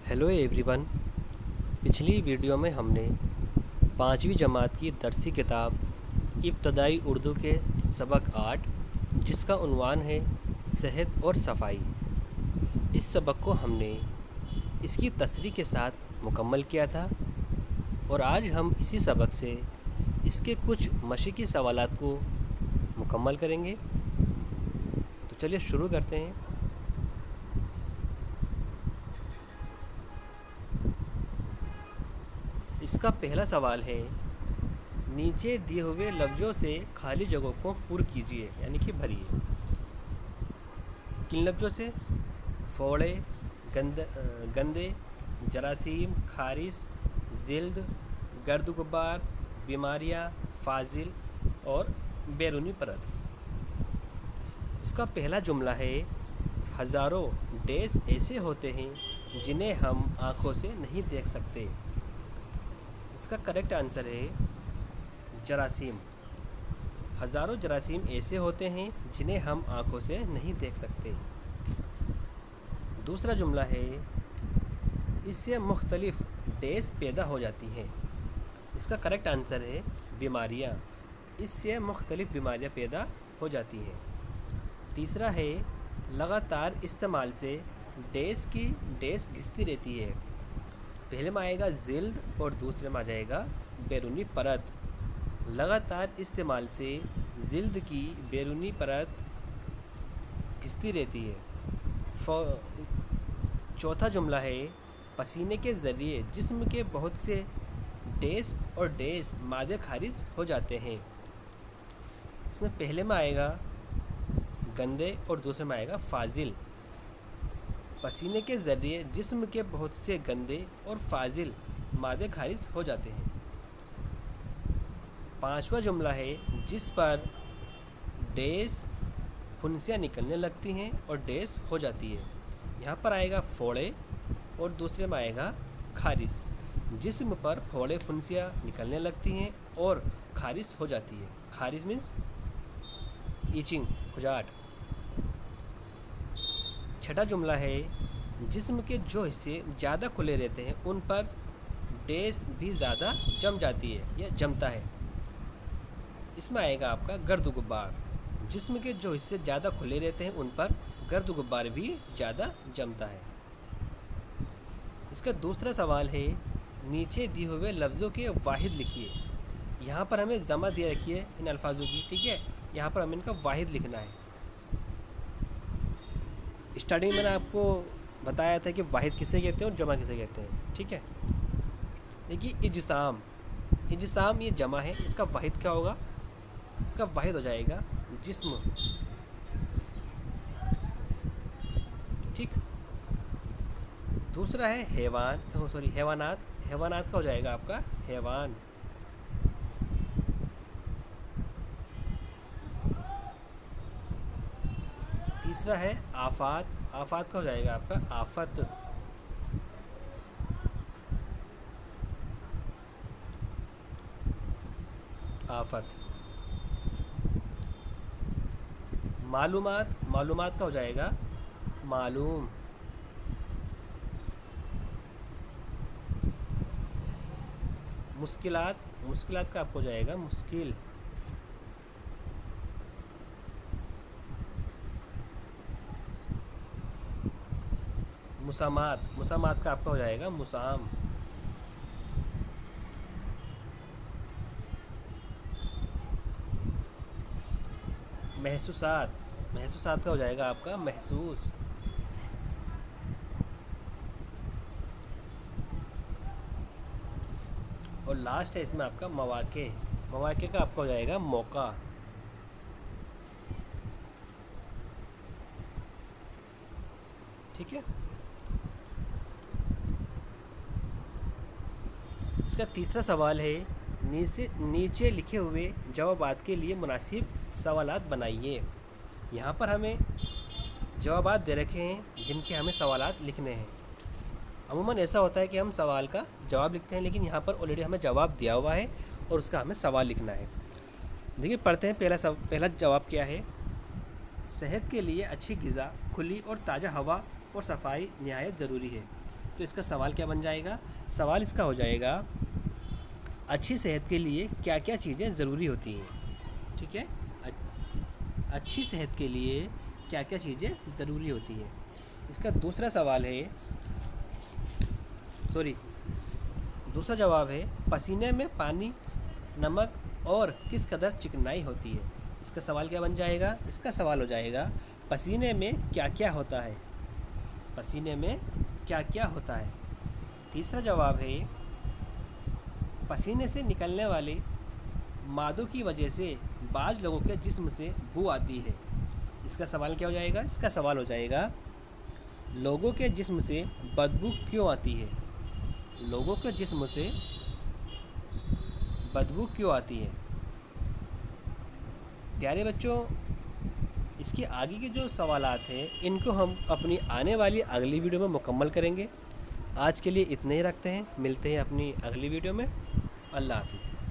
Hello everyone. पिछली video में हमने 5वीं जमात की दरसी किताब इब्तदाई उर्दू के सबक 8 जिसका उन्वान है सेहत और सफाई, इस सबक को हमने इसकी तसरीह के साथ मुकम्मल किया था और आज हम इसी सबक से इसके कुछ मशक़ी सवालात को मुकम्मल करेंगे। तो चलिए शुरू करते हैं। इसका पहला सवाल है, नीचे दिए हुए लफ्ज़ों से खाली जगहों को पुर कीजिए यानी कि भरिए। किन लफ्ज़ों से? फोड़े, गंदे, जरासीम, खारिश, जिल्द, गर्द गुबार, बीमारियाँ, फाजिल और बैरूनी परत। इसका पहला जुमला है, हज़ारों डैश ऐसे होते हैं जिन्हें हम आँखों से नहीं देख सकते। इसका करेक्ट आंसर है जरासीम। हज़ारों जरासीम ऐसे होते हैं जिन्हें हम आँखों से नहीं देख सकते। दूसरा जुमला है, इससे मुख्तलिफ डैश पैदा हो जाती हैं। इसका करेक्ट आंसर है बीमारियाँ। इससे मुख्तलिफ बीमारियाँ पैदा हो जाती हैं। तीसरा है, लगातार इस्तेमाल से डैश की डैश घिसती रहती है। पहले में आएगा जिल्द और दूसरे में आ जाएगा बैरूनी परत। लगातार इस्तेमाल से जिल्द की बैरूनी परत घिसती रहती है। चौथा जुमला है, पसीने के ज़रिए जिस्म के बहुत से डैश और डैश मादे खारिज हो जाते हैं। इसमें पहले में आएगा गंदे और दूसरे में आएगा फाजिल। पसीने के ज़रिए जिस्म के बहुत से गंदे और फाजिल मादे खारिज हो जाते हैं। पांचवा जुमला है, जिस पर डैश फुंसियाँ निकलने लगती हैं और डैश हो जाती है। यहाँ पर आएगा फोड़े और दूसरे में आएगा खारिश। जिस्म पर फोड़े फुंसियाँ निकलने लगती हैं और खारिश हो जाती है। खारिश मीन्स ईचिंग, खुजाट। छठा जुमला है, जिस्म के जो हिस्से ज़्यादा खुले रहते हैं उन पर डैश भी ज़्यादा जम जाती है या जमता है। इसमें आएगा आपका गर्द गुब्बार। जिस्म के जो हिस्से ज़्यादा खुले रहते हैं उन पर गर्द गुब्बार भी ज़्यादा जमता है। इसका दूसरा सवाल है, नीचे दिए हुए लफ्ज़ों के वाहिद लिखिए। यहाँ पर हमें जमा दे रखी है इन अल्फाजों की, ठीक है। यहाँ पर हमें इनका वाहिद लिखना है। स्टार्टिंग में मैंने आपको बताया था कि वाहिद किसे कहते हैं और जमा किसे कहते हैं, ठीक है। देखिए, इजसाम, इजसाम ये जमा है। इसका वाहिद क्या होगा? इसका वाहिद हो जाएगा जिस्म, ठीक। दूसरा है हैवानात। हैवानात का हो जाएगा आपका हैवान। तीसरा है आफात। आफात का हो जाएगा आपका आफत। आफत। मालूमात। मालूमात का हो जाएगा मालूम। मुश्किलात। मुश्किलात का आपको हो जाएगा मुश्किल। मुसामात। मुसामात का आपका हो जाएगा मुसाम। महसूसात। महसूसात का हो जाएगा आपका महसूस। और लास्ट है इसमें आपका मौके। मौके का आपका हो जाएगा मौका, ठीक है। इसका तीसरा सवाल है, नीचे लिखे हुए जवाबात के लिए मुनासिब सवालात बनाइए। यहाँ पर हमें जवाबात दे रखे हैं जिनके हमें सवालात लिखने हैं। अमूमन ऐसा होता है कि हम सवाल का जवाब लिखते हैं, लेकिन यहाँ पर ऑलरेडी हमें जवाब दिया हुआ है और उसका हमें सवाल लिखना है। देखिए, पढ़ते हैं। पहला जवाब क्या है? सेहत के लिए अच्छी ग़िज़ा, खुली और ताज़ा हवा और सफाई नहायत ज़रूरी है। تو اس کا سوال کیا بن جائے گا؟ سوال اس کا ہو جائے گا اچھی صحت کے لیے کیا کیا چیزیں ضروری ہوتی ہیں؟ ٹھیک ہے، اچھی صحت کے لیے کیا کیا چیزیں ضروری ہوتی ہیں۔ اس کا دوسرا سوال ہے، دوسرا جواب ہے پسینے میں پانی، نمک اور کس قدر چکنائی ہوتی ہے؟ اس کا سوال کیا بن جائے گا؟ اس کا سوال ہو جائے گا پسینے میں کیا کیا ہوتا ہے؟ پسینے میں کیا کیا ہوتا ہے؟ تیسرا جواب ہے پسینے سے نکلنے والے مادوں کی وجہ سے بعض لوگوں کے جسم سے بو آتی ہے۔ اس کا سوال کیا ہو جائے گا؟ اس کا سوال ہو جائے گا لوگوں کے جسم سے بدبو کیوں آتی ہے؟ لوگوں کے جسم سے بدبو کیوں آتی ہے؟ پیارے بچوں، اس کے آگے کے جو سوالات ہیں ان کو ہم اپنی آنے والی اگلی ویڈیو میں مکمل کریں گے۔ آج کے لیے اتنے ہی رکھتے ہیں، ملتے ہیں اپنی اگلی ویڈیو میں۔ اللہ حافظ۔